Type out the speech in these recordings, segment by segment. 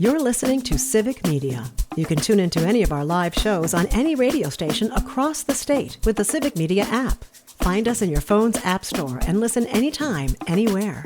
You're listening to Civic Media. You can tune into any of our live shows on any radio station across the state with the Civic Media app. Find us in your phone's app store and listen anytime, anywhere.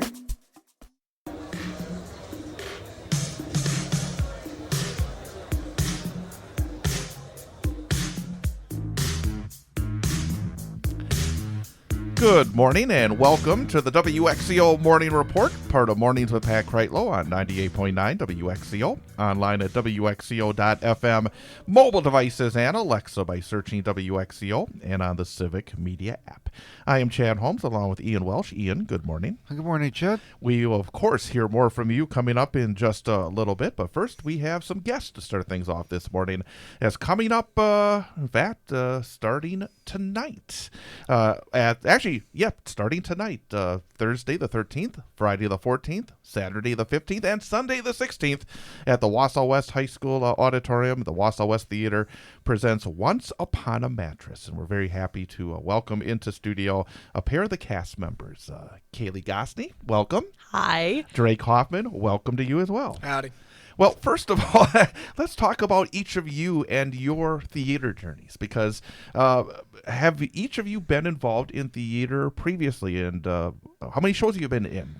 Good morning and welcome to the WXCO Morning Report, part of Mornings with Pat Kreitlow on 98.9 WXCO, online at WXCO.FM, mobile devices and Alexa by searching WXCO, and on the Civic Media app. I am Chad Holmes along with Ian Welsh. Ian, good morning. Good morning, Chad. We will, of course, hear more from you coming up in just a little bit, but first we have some guests to start things off this morning. As coming up, starting tonight. Starting tonight, Thursday the 13th, Friday the 14th, Saturday the 15th, and Sunday the 16th at the Wausau West High School auditorium. The Wausau West Theater presents Once Upon a Mattress, and we're very happy to welcome into studio a pair of the cast members. Cayley Gosney, welcome. Hi. Drake Hoffman, welcome to you as well. Howdy. Well, first of all, let's talk about each of you and your theater journeys, because have each of you been involved in theater previously, and how many shows have you been in?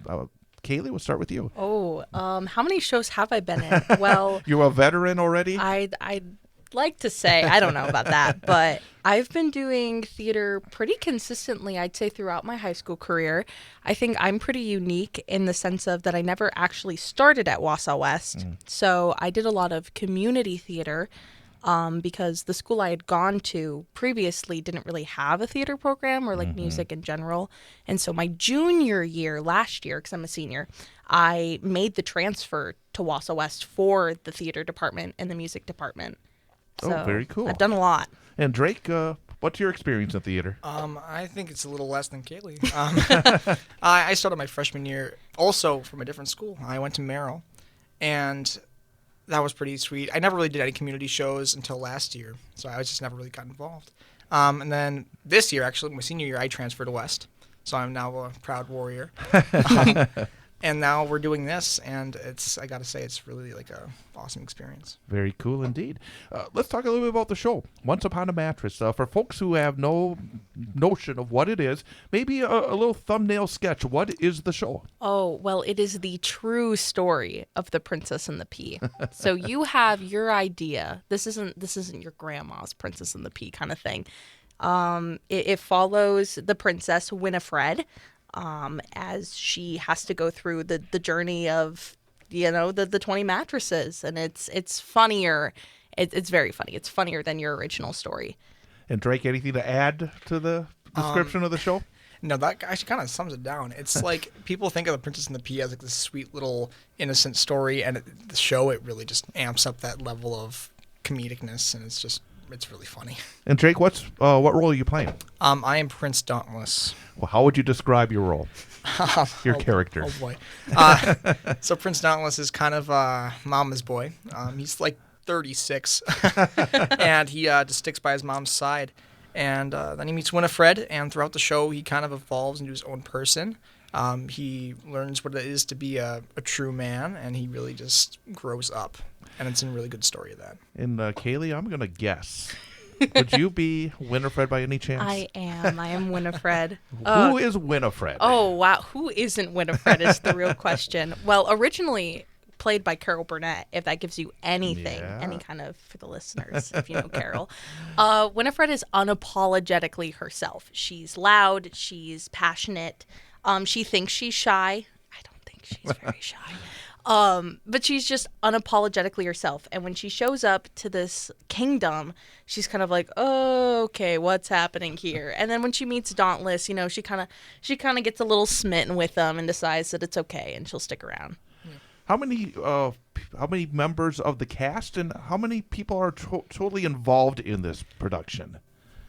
Cayley, we'll start with you. How many shows have I been in? Well, you're a veteran already? I'd like to say, I don't know about that, but I've been doing theater pretty consistently, I'd say, throughout my high school career. I think I'm pretty unique in the sense of that I never actually started at Wausau West. So I did a lot of community theater because the school I had gone to previously didn't really have a theater program or music in general. And so my junior year, last year, because I'm a senior, I made the transfer to Wausau West for the theater department and the music department. So very cool. I've done a lot. And Drake, what's your experience in theater? I think it's a little less than Cayley. I started my freshman year also from a different school. I went to Merrill, and that was pretty sweet. I never really did any community shows until last year, so I just never really got involved. And then this year, actually, my senior year, I transferred to West, so I'm now a proud warrior. And now we're doing this, and I got to say, it's really like a awesome experience. Very cool indeed. Let's talk a little bit about the show, Once Upon a Mattress. For folks who have no notion of what it is, maybe a little thumbnail sketch. What is the show? Oh, well, it is the true story of the Princess and the Pea. So you have your idea. This isn't your grandma's Princess and the Pea kind of thing. It follows the princess Winifred, as she has to go through the journey of, the 20 mattresses. And it's funnier. It's very funny. It's funnier than your original story. And Drake, anything to add to the description of the show? No, that actually kind of sums it down. It's like people think of The Princess and the Pea as like this sweet little innocent story, and the show, it really just amps up that level of comedicness, and it's really funny. And Drake, what role are you playing? I am Prince Dauntless. Well, how would you describe your role? Your character. Oh boy. So Prince Dauntless is kind of mama's boy. He's like 36, and he just sticks by his mom's side. And then he meets Winifred, and throughout the show, he kind of evolves into his own person. He learns what it is to be a true man, and he really just grows up. And it's a really good story of that. And Cayley, I'm going to guess. Would you be Winifred by any chance? I am Winifred. Who is Winifred? Oh, wow. Who isn't Winifred is the real question. Well, originally played by Carol Burnett, if that gives you anything, any kind of, for the listeners, if you know Carol. Winifred is unapologetically herself. She's loud. She's passionate. She thinks she's shy. I don't think she's very shy. But she's just unapologetically herself. And when she shows up to this kingdom, she's kind of like, oh, okay, what's happening here? And then when she meets Dauntless, she kind of gets a little smitten with them and decides that it's okay and she'll stick around. How many members of the cast and how many people are totally involved in this production?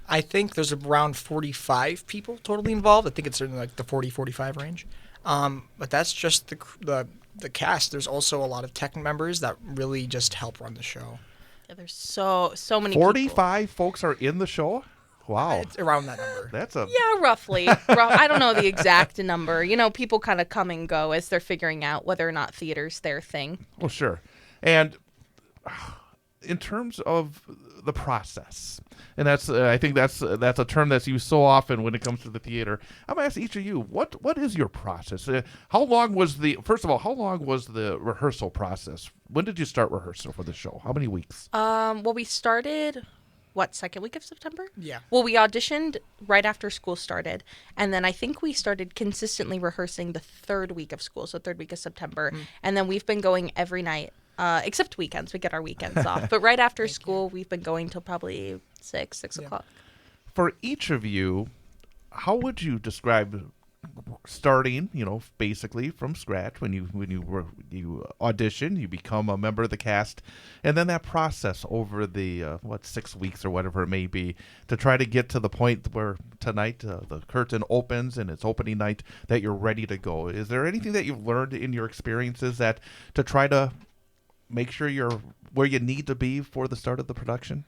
I think there's around 45 people totally involved. I think it's in like the 40-45 range. But that's just the cast. There's also a lot of tech members that really just help run the show. Yeah, there's so many 45 folks are in the show? Wow. It's around that number. Yeah, roughly. I don't know the exact number. People kind of come and go as they're figuring out whether or not theater's their thing. Well, sure. And in terms of the process, and that's I think that's a term that's used so often when it comes to the theater. I'm gonna ask each of you, what is your process? How long was the rehearsal process? When did you start rehearsal for the show? How many weeks? Well, we started second week of September? Yeah. Well, we auditioned right after school started, and then I think we started consistently rehearsing the third week of school, so third week of September, and then we've been going every night. Except weekends. We get our weekends off. But right after school, we've been going till probably 6 o'clock. For each of you, how would you describe starting, basically from scratch when you audition, you become a member of the cast, and then that process over the 6 weeks or whatever it may be to try to get to the point where tonight the curtain opens and it's opening night that you're ready to go? Is there anything that you've learned in your experiences that to try to make sure you're where you need to be for the start of the production?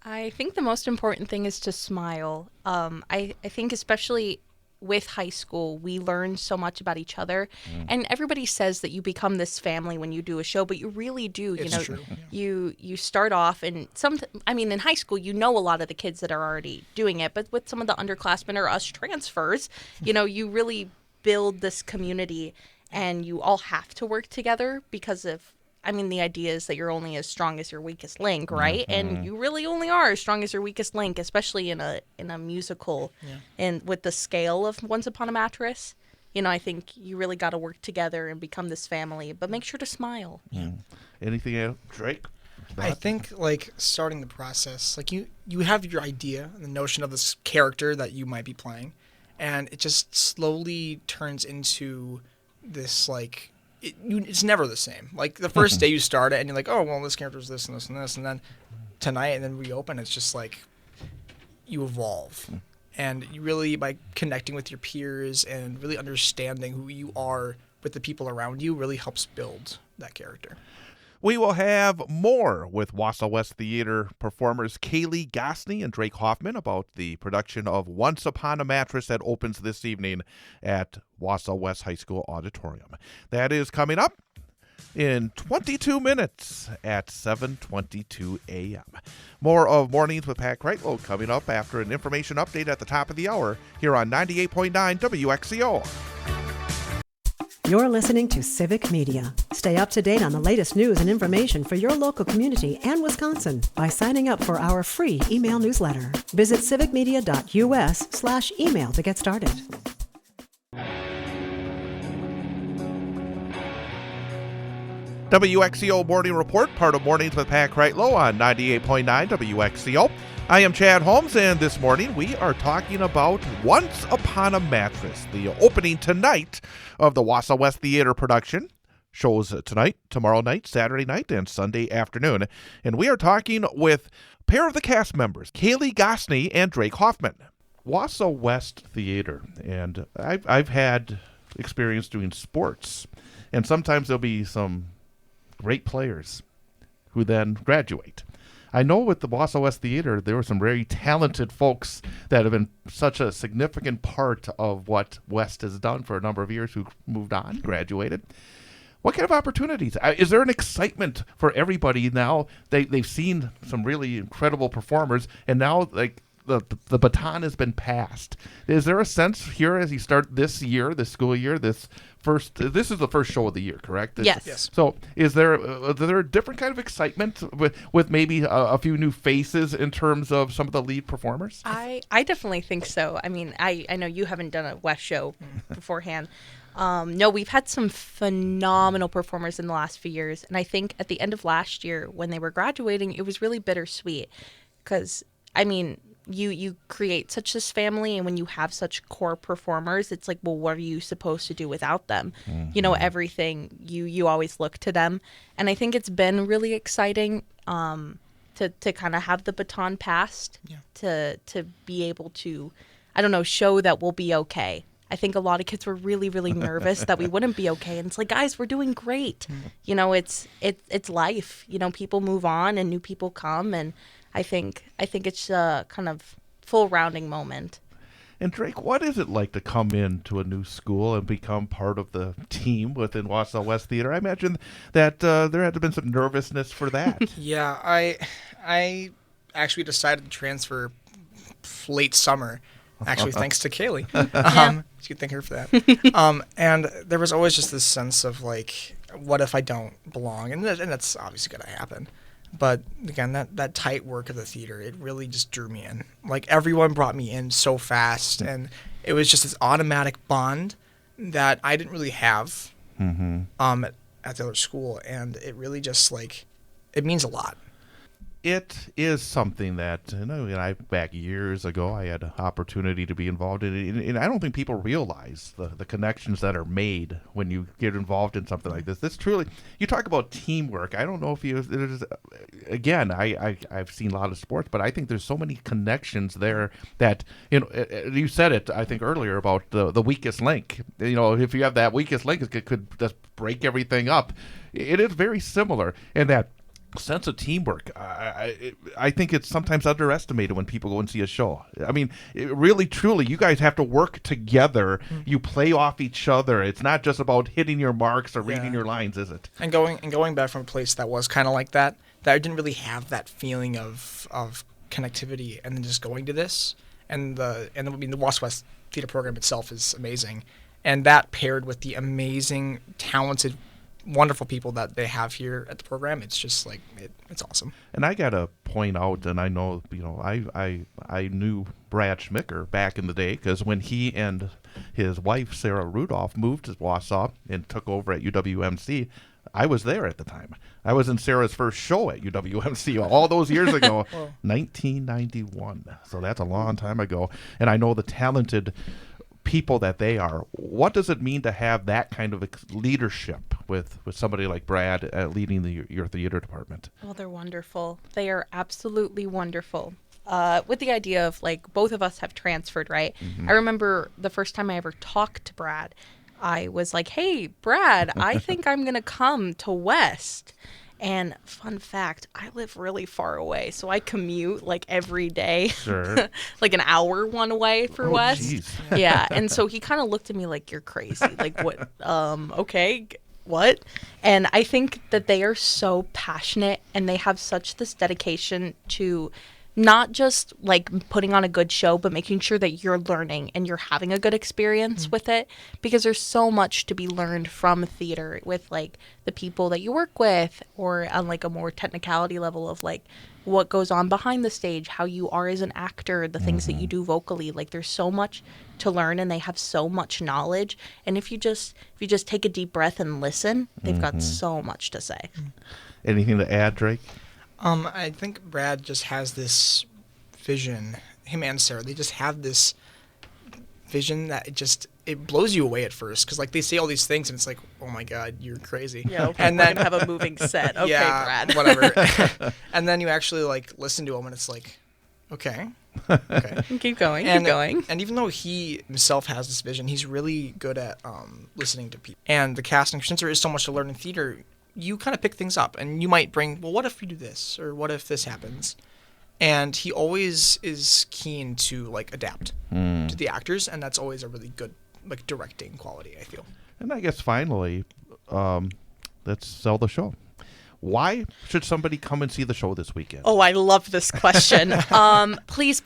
I think the most important thing is to smile. I think especially with high school, we learn so much about each other, and everybody says that you become this family when you do a show, but you really do. It's true. You start off, and in high school, a lot of the kids that are already doing it, but with some of the underclassmen or us transfers, you really build this community, and you all have to work together because of. The idea is that you're only as strong as your weakest link, right? And you really only are as strong as your weakest link, especially in a musical, and with the scale of Once Upon a Mattress. I think you really got to work together and become this family, but make sure to smile. Anything else, Drake? I think starting the process, you have your idea and the notion of this character that you might be playing, and it just slowly turns into this it's never the same. The first day you start it and you're like, oh, well, this character's this and this and this. And then tonight and then we open, it's just you evolve. And you really, by connecting with your peers and really understanding who you are with the people around you, really helps build that character. We will have more with Wausau West Theater performers Cayley, Gosney, and Drake Hoffman about the production of Once Upon a Mattress that opens this evening at Wausau West High School Auditorium. That is coming up in 22 minutes at 7:22 a.m. More of Mornings with Pat Kreitlow coming up after an information update at the top of the hour here on 98.9 WXCO. You're listening to Civic Media. Stay up to date on the latest news and information for your local community and Wisconsin by signing up for our free email newsletter. Visit civicmedia.us/email to get started. WXCO Morning Report, part of Mornings with Pat Kreitlow on 98.9 WXCO. I am Chad Holmes, and this morning we are talking about Once Upon a Mattress, the opening tonight of the Wausau West Theater production. Shows tonight, tomorrow night, Saturday night, and Sunday afternoon. And we are talking with a pair of the cast members, Cayley Gosney and Drake Hoffman. Wausau West Theater, and I've had experience doing sports, and sometimes there'll be some great players who then graduate. I know with the Wausau West Theater, there were some very talented folks that have been such a significant part of what West has done for a number of years who moved on, graduated. What kind of opportunities? Is there an excitement for everybody now? They've seen some really incredible performers, and now the baton has been passed. Is there a sense here as you start this year, this school year, this is the first show of the year, correct? Yes. So is there a different kind of excitement with maybe a few new faces in terms of some of the lead performers? I definitely think so. I know you haven't done a West show beforehand. No, we've had some phenomenal performers in the last few years. And I think at the end of last year when they were graduating, it was really bittersweet because, you create such this family, and when you have such core performers, it's like, well, what are you supposed to do without them? Mm-hmm. Everything, you always look to them. And I think it's been really exciting to kind of have the baton passed, to be able to, show that we'll be okay. I think a lot of kids were really, really nervous that we wouldn't be okay. And it's like, guys, we're doing great. It's life. People move on and new people come, and I think it's a kind of full rounding moment. And Drake, what is it like to come into a new school and become part of the team within Wausau West Theater? I imagine that there had to have been some nervousness for that. Yeah, I actually decided to transfer late summer, actually thanks to Cayley. You could thank her for that. And there was always just this sense of like, what if I don't belong? And that's obviously going to happen. But again, that tight work of the theater, it really just drew me in. Like, everyone brought me in so fast, and it was just this automatic bond that I didn't really have at the other school, and it really just, like, it means a lot. It is something that, back years ago, I had an opportunity to be involved in it, and I don't think people realize the connections that are made when you get involved in something like this. This truly, you talk about teamwork. I don't know if again, I've seen a lot of sports, but I think there's so many connections there that, you said it, I think, earlier about the weakest link. If you have that weakest link, it could just break everything up. It is very similar in that sense of teamwork. I think it's sometimes underestimated when people go and see a show. I mean, really, truly, you guys have to work together. You play off each other. It's not just about hitting your marks or reading your lines, is it? And going back from a place that was kind of like that I didn't really have that feeling of connectivity, and then just going to this, and the Wausau West Theater program itself is amazing, and that paired with the amazing, talented, wonderful people that they have here at the program, it's just like it's awesome. And I gotta point out, and I know I knew Brad Schmicker back in the day, because when he and his wife Sarah Rudolph moved to Wausau and took over at UWMC, I was there at the time. I was in Sarah's first show at UWMC all those years ago, 1991. So that's a long time ago, and I know the talented people that they are. What does it mean to have that kind of leadership with somebody like Brad leading your theater department? Well, they're wonderful. They are absolutely wonderful. With the idea of, like, both of us have transferred, right? I remember the first time I ever talked to Brad, I was like, hey, Brad, I think I'm going to come to West. And fun fact, I live really far away, so I commute like every day, Sure. like an hour one way for West. Geez. Yeah, and so he kind of looked at me like, you're crazy. Like, what? Okay, what? And I think that they are so passionate, and they have such this dedication to not just like putting on a good show, but making sure that you're learning and you're having a good experience with it, because there's so much to be learned from theater with like the people that you work with, or on like a more technicality level of like what goes on behind the stage, how you are as an actor, the things that you do vocally. Like, there's so much to learn, and they have so much knowledge. And if you just take a deep breath and listen, they've got so much to say. Anything to add, Drake? I think Brad just has this vision. Him and Sarah, they just have this vision that it blows you away at first, because like they say all these things, and it's like, oh my god, you're crazy. Yeah, okay, and we're then gonna have a moving set. Okay, yeah, Brad. whatever. And then you actually like listen to him, and it's like, okay. Keep going. And even though he himself has this vision, he's really good at listening to people. And the casting, since there is so much to learn in theater, you kind of pick things up, and you might bring, well, what if we do this, or what if this happens? And he always is keen to like adapt to the actors, and that's always a really good like directing quality, I feel. And I guess finally, let's sell the show. Why should somebody come and see the show this weekend? Oh, I love this question. Please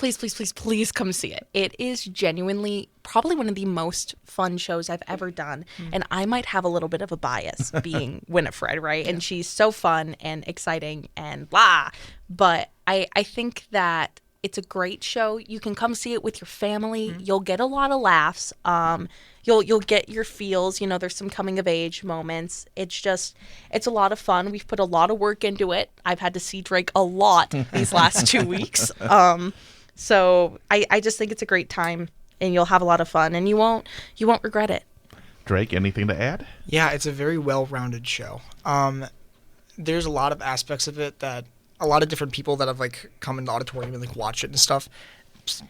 come see it. It is genuinely probably one of the most fun shows I've ever done. And I might have a little bit of a bias being Winifred, right? And she's so fun and exciting and blah. But I think that it's a great show. You can come see it with your family. You'll get a lot of laughs. You'll get your feels. There's some coming of age moments. It's a lot of fun. We've put a lot of work into it. I've had to see Drake a lot these last 2 weeks. So I just think it's a great time, and you'll have a lot of fun, and you won't regret it. Drake, anything to add? Yeah, it's a very well-rounded show. There's a lot of aspects of it that a lot of different people that have like come in the auditorium and like watch it and stuff,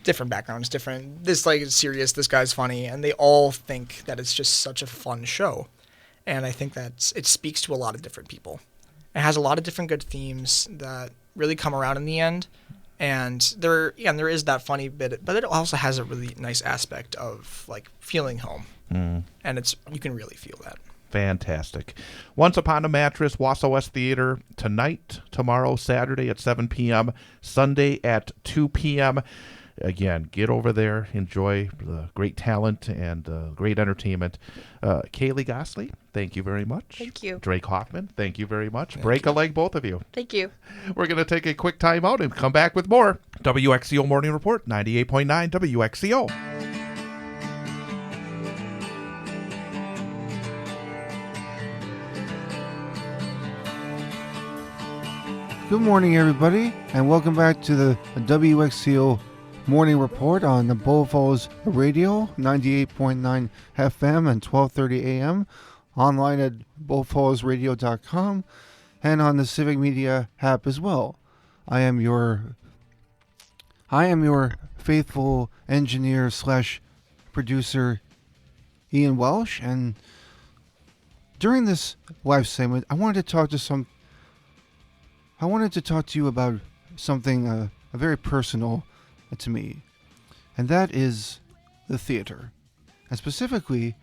different backgrounds, this like is serious, this guy's funny, and they all think that it's just such a fun show. And I think that it speaks to a lot of different people. It has a lot of different good themes that really come around in the end, And there is that funny bit, but it also has a really nice aspect of like feeling home, and you can really feel that. Fantastic. Once Upon a Mattress, Wausau West Theater, tonight, tomorrow, Saturday at 7 p.m., Sunday at 2 p.m. Again, get over there, enjoy the great talent and great entertainment. Cayley, Gosney, thank you very much. Thank you. Drake Hoffman, thank you very much. Break a leg, both of you. Thank you. We're going to take a quick time out and come back with more. WXCO Morning Report, 98.9 WXCO. Good morning, everybody, and welcome back to the WXCO Morning Report on the Bull Falls Radio, 98.9 FM and 12:30 a.m. Online at bullfallsradio.com and on the Civic Media app as well. I am your faithful engineer / producer, Ian Welsh, and during this live segment, I wanted to talk to you about something very personal to me, and that is the theater. And specifically,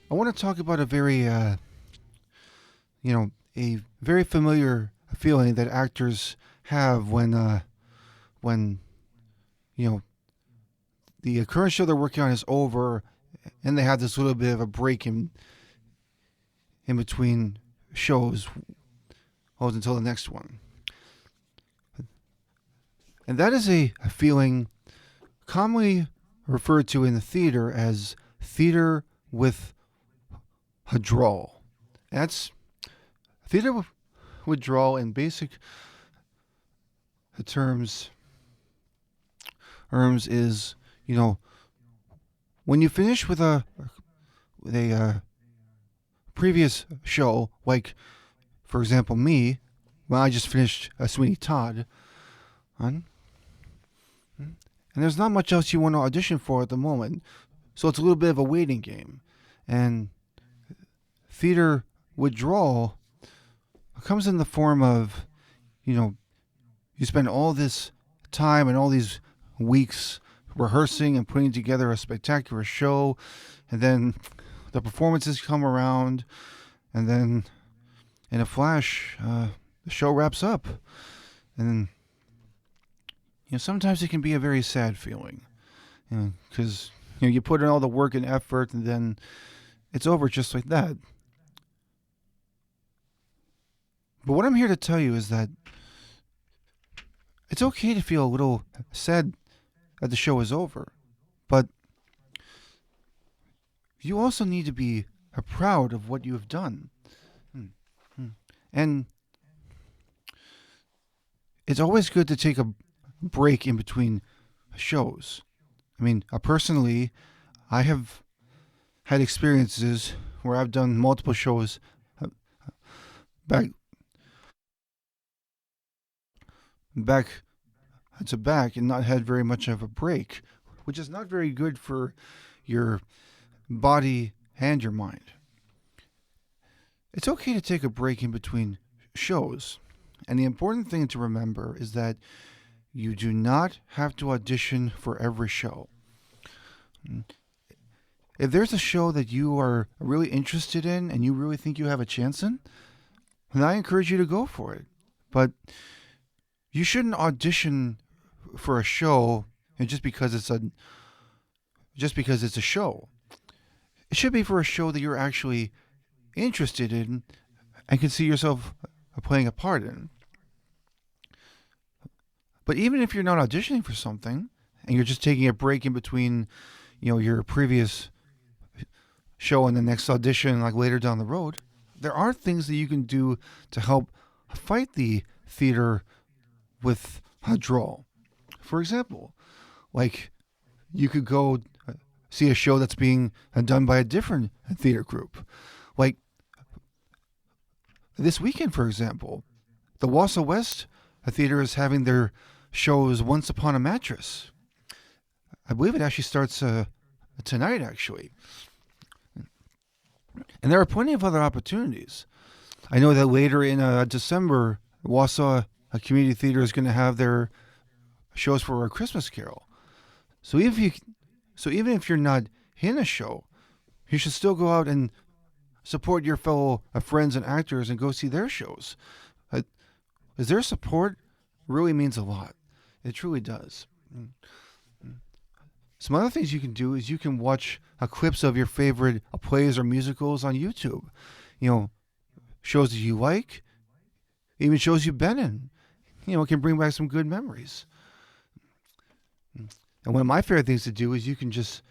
I want to talk about a very, a very familiar feeling that actors have when the current show they're working on is over, and they have this little bit of a break in between shows. Until the next one. And that is a feeling commonly referred to in the theater as theater withdrawal. That's theater withdrawal in basic terms is, when you finish with a previous show, like, for example, me, when I just finished Sweeney Todd, and there's not much else you want to audition for at the moment, so it's a little bit of a waiting game. And theater withdrawal comes in the form of, you spend all this time and all these weeks rehearsing and putting together a spectacular show, and then the performances come around, and then in a flash, the show wraps up. And sometimes it can be a very sad feeling, because you put in all the work and effort, and then it's over just like that. But what I'm here to tell you is that it's okay to feel a little sad that the show is over, but you also need to be proud of what you have done. And it's always good to take a break in between shows. I mean, personally, I have had experiences where I've done multiple shows back to back and not had very much of a break, which is not very good for your body and your mind. It's okay to take a break in between shows, and the important thing to remember is that you do not have to audition for every show. If there's a show that you are really interested in and you really think you have a chance in, then I encourage you to go for it. But you shouldn't audition for a show just because it's a show. It should be for a show that you're actually interested in and can see yourself playing a part in. But even if you're not auditioning for something and you're just taking a break in between, your previous show and the next audition, like later down the road, there are things that you can do to help fight the theater withdrawal. For example, like you could go see a show that's being done by a different theater group. Like this weekend, for example, the Wausau West Theater is having their shows Once Upon a Mattress. I believe it actually starts tonight, actually. And there are plenty of other opportunities. I know that later in December, Wausau Community Theater is going to have their shows for A Christmas Carol. So even if you're not in a show, you should still go out and support your fellow friends and actors and go see their shows. Is their support really means a lot. It truly does. Some other things you can do is you can watch clips of your favorite plays or musicals on YouTube. Shows that you like, even shows you've been in. It can bring back some good memories. And one of my favorite things to do is you can just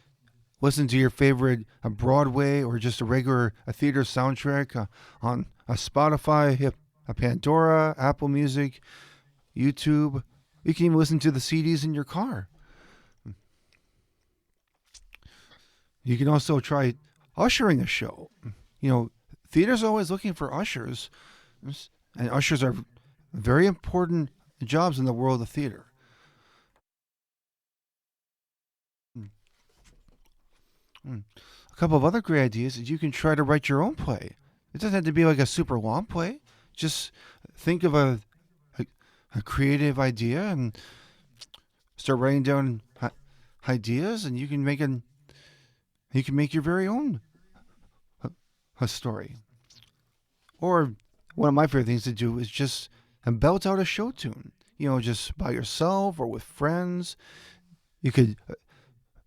listen to your favorite Broadway or just a regular theater soundtrack on a Spotify, a Pandora, Apple Music, YouTube. You can even listen to the CDs in your car. You can also try ushering a show. Theater's always looking for ushers, and ushers are very important jobs in the world of theater. A couple of other great ideas is you can try to write your own play. It doesn't have to be like a super long play. Just think of a creative idea and start writing down ideas, and you can make your very own a story. Or one of my favorite things to do is just belt out a show tune. Just by yourself or with friends. You could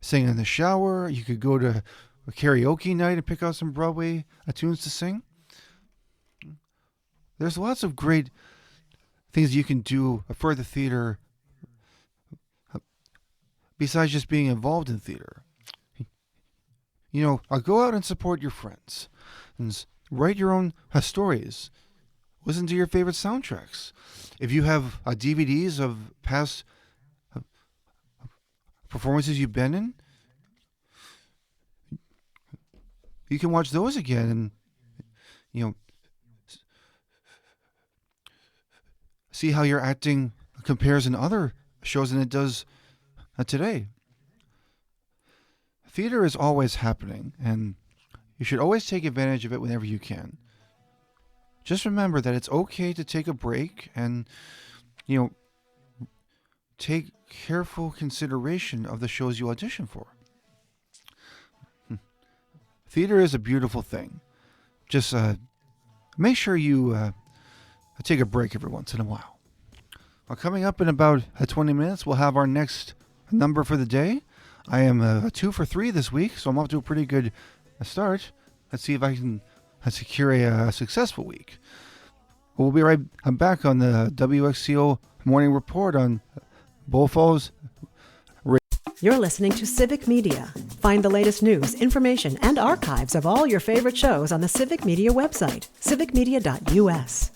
sing in the shower. You could go to a karaoke night and pick out some Broadway tunes to sing. There's lots of great things you can do for the theater besides just being involved in theater. I'll go out and support your friends and write your own stories. Listen to your favorite soundtracks. If you have DVDs of past performances you've been in, you can watch those again and, see how your acting compares in other shows than it does today. Theater is always happening, and you should always take advantage of it whenever you can. Just remember that it's okay to take a break and, take careful consideration of the shows you audition for. Theater is a beautiful thing. Just make sure you take a break every once in a while. Well, coming up in about 20 minutes, we'll have our next number for the day. I am 2 for 3 this week, so I'm off to a pretty good start. Let's see if I can secure a successful week. We'll be right back on the WXCO Morning Report on Bull Falls. You're listening to Civic Media. Find the latest news, information, and archives of all your favorite shows on the Civic Media website, civicmedia.us.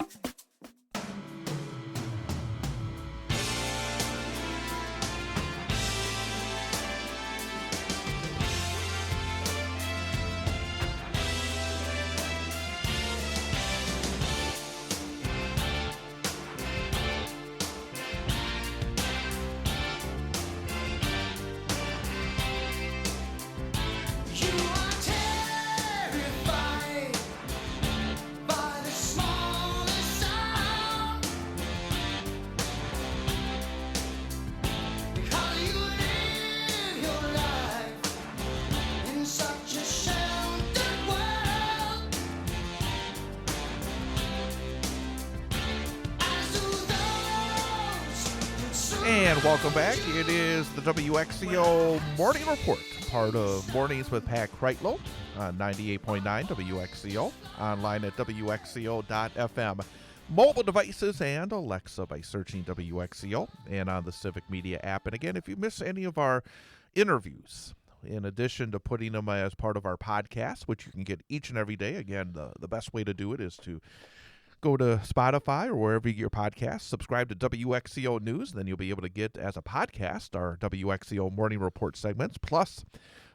And welcome back. It is the WXCO Morning Report, part of Mornings with Pat Kreitlow on 98.9 WXCO, online at WXCO.FM, mobile devices and Alexa by searching WXCO, and on the Civic Media app. And again, if you miss any of our interviews, in addition to putting them as part of our podcast, which you can get each and every day, again, the best way to do it is to go to Spotify or wherever you get your podcasts, subscribe to WXCO News, and then you'll be able to get as a podcast our WXCO Morning Report segments, plus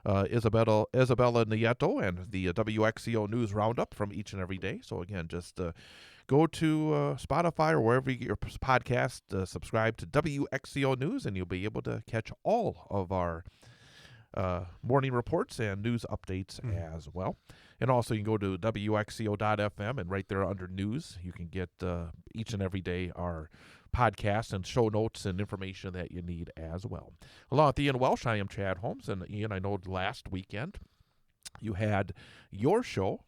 Isabella Nieto and the WXCO News Roundup from each and every day. So again, just go to Spotify or wherever you get your podcast, subscribe to WXCO News, and you'll be able to catch all of our morning reports and news updates as well. And also you can go to WXCO.FM, and right there under news, you can get each and every day our podcasts and show notes and information that you need as well. Along with Ian Welsh, I am Chad Holmes. And Ian, I know last weekend you had your show.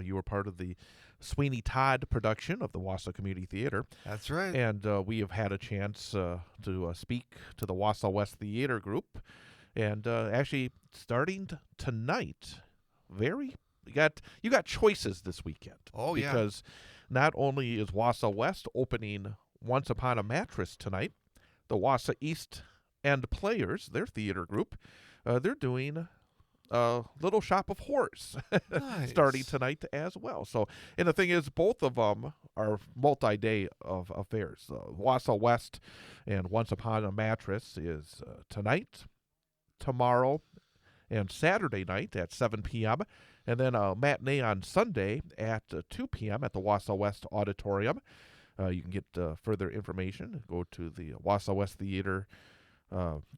You were part of the Sweeney Todd production of the Wausau Community Theater. That's right. And we have had a chance to speak to the Wausau West Theater group. And actually, starting tonight, you got choices this weekend. Oh, yeah. Because not only is Wausau West opening Once Upon a Mattress tonight, the Wausau East End Players, their theater group, they're doing Little Shop of Horrors Nice. starting tonight as well. So, and the thing is, both of them are multi-day of affairs. Wausau West and Once Upon a Mattress is tonight, tomorrow, and Saturday night at 7 p.m., and then a matinee on Sunday at 2 p.m. at the Wausau West Auditorium. You can get further information. Go to the Wausau West Theater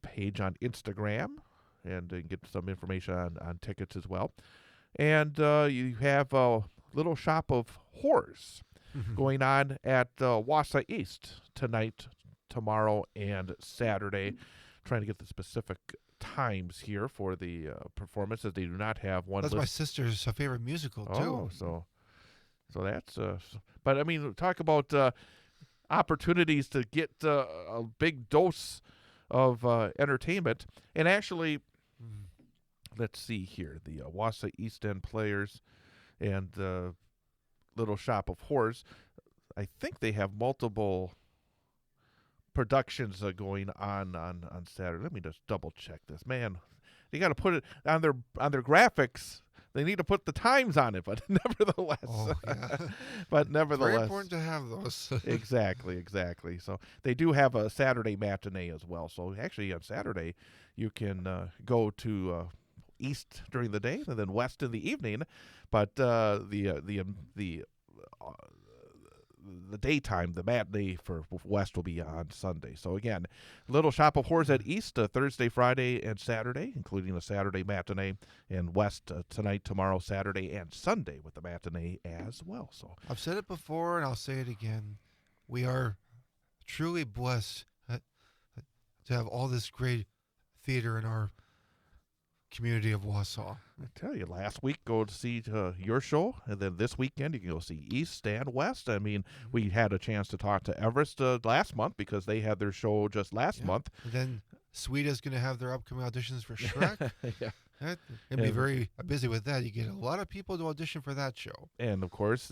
page on Instagram and get some information on tickets as well. And you have a Little Shop of Horrors going on at Wausau East tonight, tomorrow, and Saturday. Trying to get the specific times here for the performances. They do not have one. That's my sister's favorite musical, too. So that's but I mean, talk about opportunities to get a big dose of entertainment. And actually, let's see here, the Wausau East End Players and the Little Shop of Horrors, I think they have multiple productions going on Saturday. Let me just double check this. Man, they got to put it on their graphics. They need to put the times on it, but nevertheless. Oh, yeah. But nevertheless. Very important to have those. Exactly. So they do have a Saturday matinee as well. So actually on Saturday, you can go to East during the day and then West in the evening. But the daytime, the matinee for West will be on Sunday. So again, Little Shop of Horrors at East Thursday, Friday, and Saturday, including a Saturday matinee, and West tonight, tomorrow, Saturday, and Sunday with the matinee as well. So I've said it before, and I'll say it again. We are truly blessed to have all this great theater in our community of Wausau. I tell you, last week go to see your show, and then this weekend you can go see East and West. I mean, we had a chance to talk to Everest last month because they had their show just last month. And then Sweeta's going to have their upcoming auditions for Shrek. Yeah. It'll be very busy with that. You get a lot of people to audition for that show. And of course,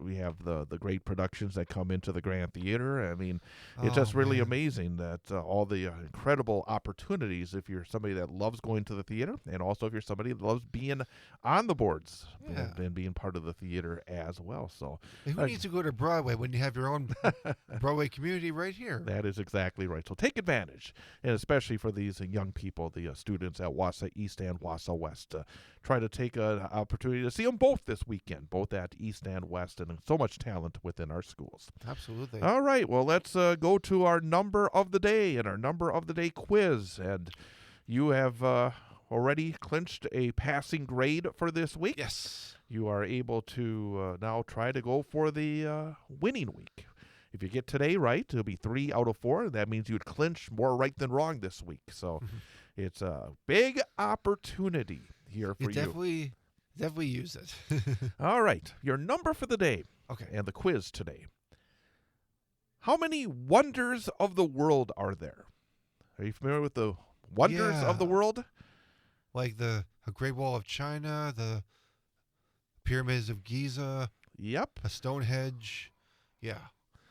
we have the great productions that come into the Grand Theater. I mean, it's just really amazing that all the incredible opportunities if you're somebody that loves going to the theater, and also if you're somebody that loves being on the boards and being part of the theater as well. So who needs to go to Broadway when you have your own Broadway community right here? That is exactly right. So take advantage, and especially for these young people, the students at Wausau East and Wausau West. Try to take an opportunity to see them both this weekend, both at East and West, and so much talent within our schools. Absolutely. All right, well, let's go to our number of the day and our number of the day quiz. And you have already clinched a passing grade for this week. Yes. You are able to now try to go for the winning week. If you get today right, it'll be 3 out of 4. That means you'd clinch more right than wrong this week. So it's a big opportunity here for you. Definitely use it. All right. Your number for the day. Okay. And the quiz today. How many wonders of the world are there? Are you familiar with the wonders of the world? Like the Great Wall of China, the Pyramids of Giza. Yep. A Stonehenge. Yeah.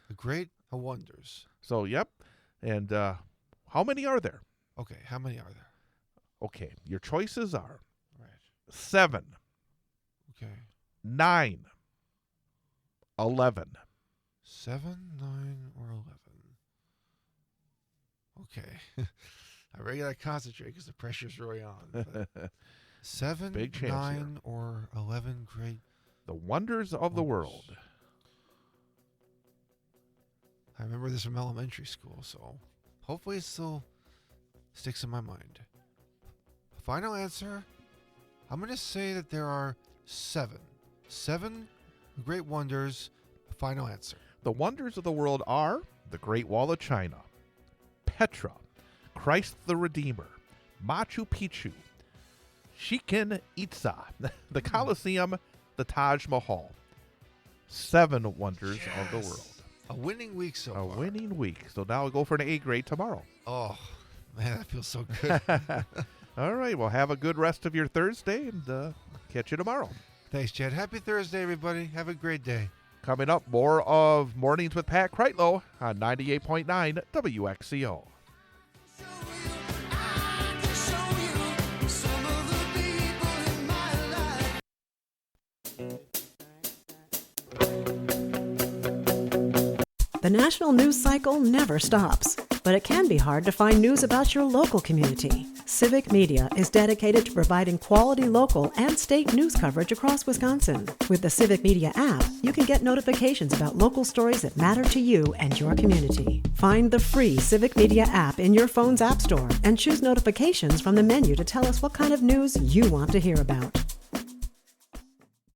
The great wonders. So, yep. And how many are there? Okay, how many are there? Okay, your choices are Right. 7, Okay. 9, 11. 7, 9, or 11. Okay. I really got to concentrate because the pressure's really on. 7, Big chance 9, here. or 11 great The wonders of the world. I remember this from elementary school, so hopefully it still sticks in my mind. Final answer, I'm going to say that there are 7. 7 great wonders. Final answer. The wonders of the world are the Great Wall of China, Petra, Christ the Redeemer, Machu Picchu, Chichen Itza, the Colosseum, the Taj Mahal. 7 wonders of the world. A winning week so far. A winning week. So now we'll go for an A grade tomorrow. Oh, man, that feels so good. All right. Well, have a good rest of your Thursday and catch you tomorrow. Thanks, Chad. Happy Thursday, everybody. Have a great day. Coming up, more of Mornings with Pat Kreitlow on 98.9 WXCO. The national news cycle never stops, but it can be hard to find news about your local community. Civic Media is dedicated to providing quality local and state news coverage across Wisconsin. With the Civic Media app, you can get notifications about local stories that matter to you and your community. Find the free Civic Media app in your phone's app store and choose notifications from the menu to tell us what kind of news you want to hear about.